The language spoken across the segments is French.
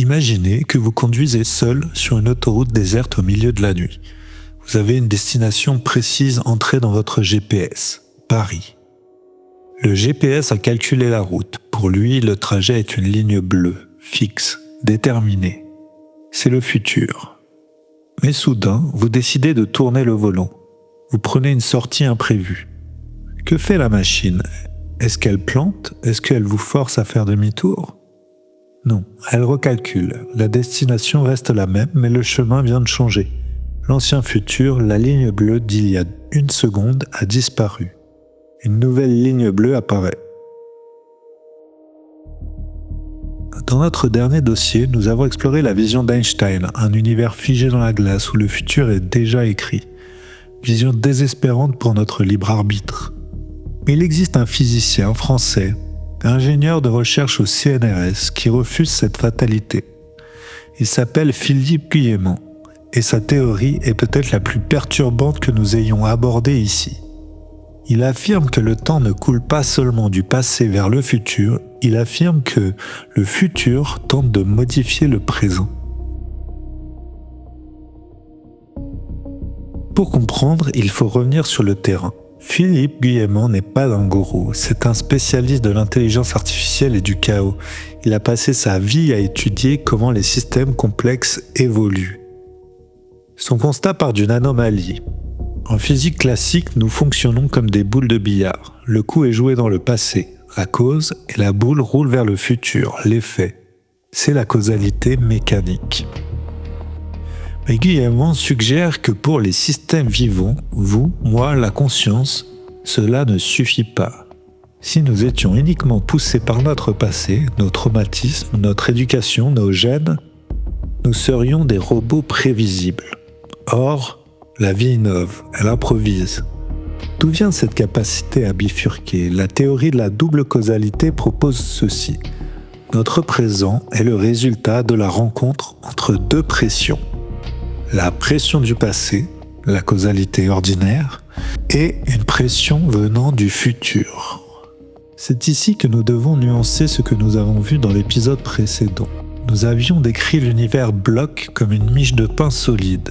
Imaginez que vous conduisez seul sur une autoroute déserte au milieu de la nuit. Vous avez une destination précise entrée dans votre GPS, Paris. Le GPS a calculé la route. Pour lui, le trajet est une ligne bleue, fixe, déterminée. C'est le futur. Mais soudain, vous décidez de tourner le volant. Vous prenez une sortie imprévue. Que fait la machine ? Est-ce qu'elle plante ? Est-ce qu'elle vous force à faire demi-tour ? Non, elle recalcule. La destination reste la même, mais le chemin vient de changer. L'ancien futur, la ligne bleue d'il y a 1 seconde, a disparu. Une nouvelle ligne bleue apparaît. Dans notre dernier dossier, nous avons exploré la vision d'Einstein, un univers figé dans la glace où le futur est déjà écrit. Vision désespérante pour notre libre arbitre. Mais il existe un physicien français, ingénieur de recherche au CNRS, qui refuse cette fatalité. Il s'appelle Philippe Guillemont, et sa théorie est peut-être la plus perturbante que nous ayons abordée ici. Il affirme que le temps ne coule pas seulement du passé vers le futur, il affirme que le futur tente de modifier le présent. Pour comprendre, il faut revenir sur le terrain. Philippe Guillemont n'est pas un gourou, c'est un spécialiste de l'intelligence artificielle et du chaos. Il a passé sa vie à étudier comment les systèmes complexes évoluent. Son constat part d'une anomalie. En physique classique, nous fonctionnons comme des boules de billard. Le coup est joué dans le passé, la cause, et la boule roule vers le futur, l'effet. C'est la causalité mécanique. Mais Guillemont suggère que pour les systèmes vivants, vous, moi, la conscience, cela ne suffit pas. Si nous étions uniquement poussés par notre passé, nos traumatismes, notre éducation, nos gènes, nous serions des robots prévisibles. Or, la vie innove, elle improvise. D'où vient cette capacité à bifurquer ? La théorie de la double causalité propose ceci. Notre présent est le résultat de la rencontre entre 2 pressions. La pression du passé, la causalité ordinaire, et une pression venant du futur. C'est ici que nous devons nuancer ce que nous avons vu dans l'épisode précédent. Nous avions décrit l'univers bloc comme une miche de pain solide.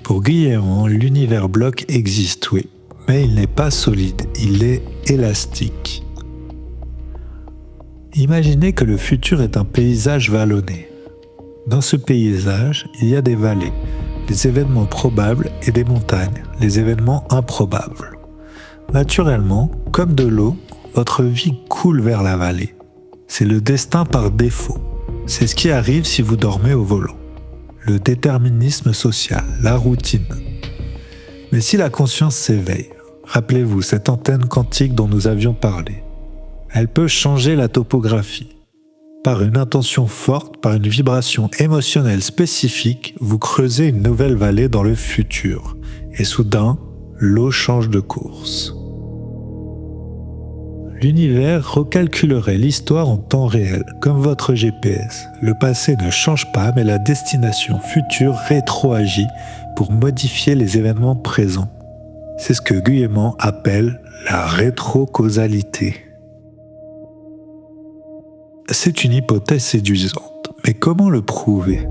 Pour Guillemont, l'univers bloc existe, oui, mais il n'est pas solide, il est élastique. Imaginez que le futur est un paysage vallonné. Dans ce paysage, il y a des vallées, des événements probables et des montagnes, les événements improbables. Naturellement, comme de l'eau, votre vie coule vers la vallée. C'est le destin par défaut. C'est ce qui arrive si vous dormez au volant. Le déterminisme social, la routine. Mais si la conscience s'éveille, rappelez-vous cette antenne quantique dont nous avions parlé, elle peut changer la topographie. Par une intention forte, par une vibration émotionnelle spécifique, vous creusez une nouvelle vallée dans le futur. Et soudain, l'eau change de course. L'univers recalculerait l'histoire en temps réel, comme votre GPS. Le passé ne change pas, mais la destination future rétroagit pour modifier les événements présents. C'est ce que Guillemont appelle la rétrocausalité. C'est une hypothèse séduisante, mais comment le prouver ?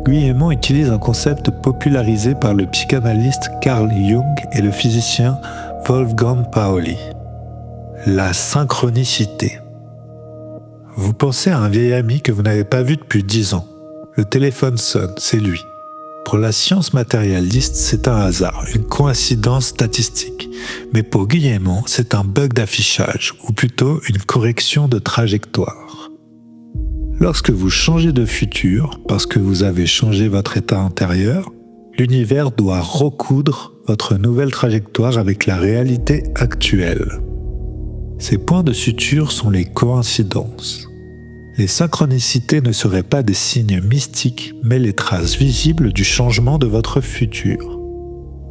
Guillemont utilise un concept popularisé par le psychanalyste Carl Jung et le physicien Wolfgang Pauli. La synchronicité. Vous pensez à un vieil ami que vous n'avez pas vu depuis 10 ans. Le téléphone sonne, c'est lui. Pour la science matérialiste, c'est un hasard, une coïncidence statistique. Mais pour Guillemont, c'est un bug d'affichage, ou plutôt une correction de trajectoire. Lorsque vous changez de futur, parce que vous avez changé votre état intérieur, l'univers doit recoudre votre nouvelle trajectoire avec la réalité actuelle. Ces points de suture sont les coïncidences. Les synchronicités ne seraient pas des signes mystiques, mais les traces visibles du changement de votre futur.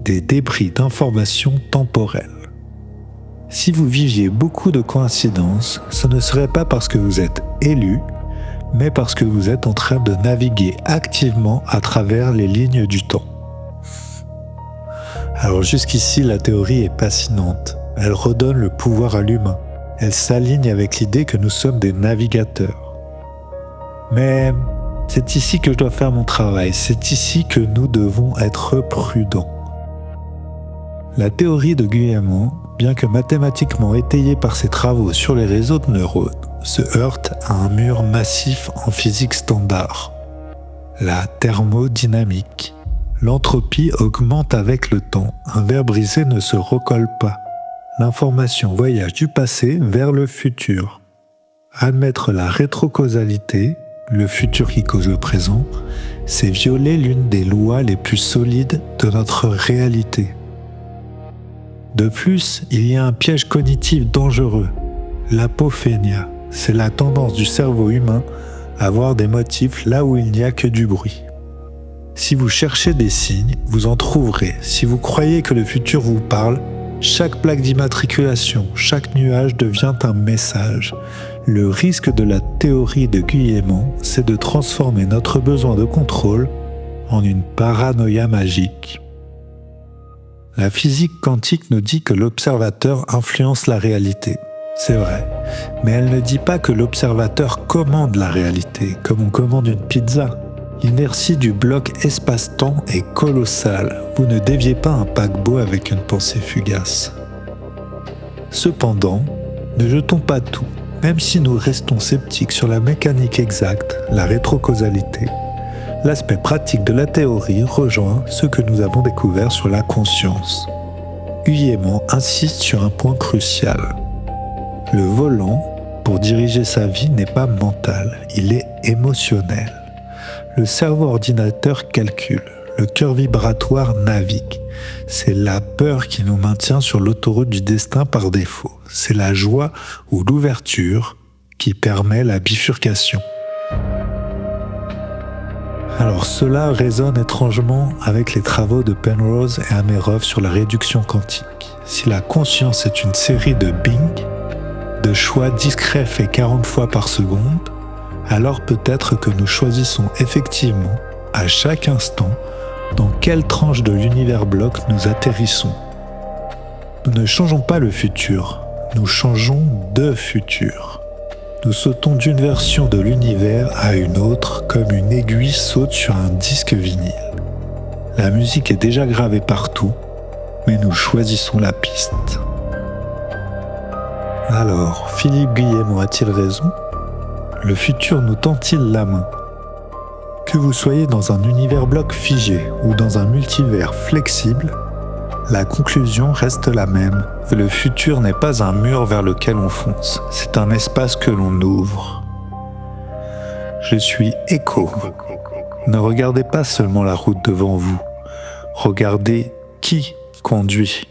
Des débris d'informations temporelles. Si vous viviez beaucoup de coïncidences, ce ne serait pas parce que vous êtes élu, mais parce que vous êtes en train de naviguer activement à travers les lignes du temps. Alors jusqu'ici, la théorie est fascinante. Elle redonne le pouvoir à l'humain. Elle s'aligne avec l'idée que nous sommes des navigateurs. Mais C'est ici que je dois faire mon travail, c'est ici que nous devons être prudents. La théorie de Guillemot, bien que mathématiquement étayée par ses travaux sur les réseaux de neurones, se heurte à un mur massif en physique standard, la thermodynamique. L'entropie augmente avec le temps, un verre brisé ne se recolle pas. L'information voyage du passé vers le futur. Admettre la rétrocausalité, le futur qui cause le présent, c'est violer l'une des lois les plus solides de notre réalité. De plus, il y a un piège cognitif dangereux, l'apophénia. C'est la tendance du cerveau humain à voir des motifs là où il n'y a que du bruit. Si vous cherchez des signes, vous en trouverez. Si vous croyez que le futur vous parle, chaque plaque d'immatriculation, chaque nuage devient un message. Le risque de la théorie de Guillemot, c'est de transformer notre besoin de contrôle en une paranoïa magique. La physique quantique nous dit que l'observateur influence la réalité. C'est vrai, mais elle ne dit pas que l'observateur commande la réalité, comme on commande une pizza. L'inertie du bloc espace-temps est colossale. Vous ne déviez pas un paquebot avec une pensée fugace. Cependant, ne jetons pas tout. Même si nous restons sceptiques sur la mécanique exacte, la rétrocausalité, l'aspect pratique de la théorie rejoint ce que nous avons découvert sur la conscience. Guillemot insiste sur un point crucial. Le volant, pour diriger sa vie, n'est pas mental, il est émotionnel. Le cerveau ordinateur calcule, le cœur vibratoire navigue. C'est la peur qui nous maintient sur l'autoroute du destin par défaut. C'est la joie ou l'ouverture qui permet la bifurcation. Alors cela résonne étrangement avec les travaux de Penrose et Amerov sur la réduction quantique. Si la conscience est une série de bing, de choix discrets faits 40 fois par seconde, alors peut-être que nous choisissons effectivement, à chaque instant, dans quelle tranche de l'univers bloc nous atterrissons. Nous ne changeons pas le futur, nous changeons de futur. Nous sautons d'une version de l'univers à une autre comme une aiguille saute sur un disque vinyle. La musique est déjà gravée partout, mais nous choisissons la piste. Alors, Philippe Guillemot a-t-il raison ? Le futur nous tend-il la main ? Que vous soyez dans un univers bloc figé ou dans un multivers flexible, la conclusion reste la même. Le futur n'est pas un mur vers lequel on fonce, c'est un espace que l'on ouvre. Je suis Echo. Ne regardez pas seulement la route devant vous, regardez qui conduit.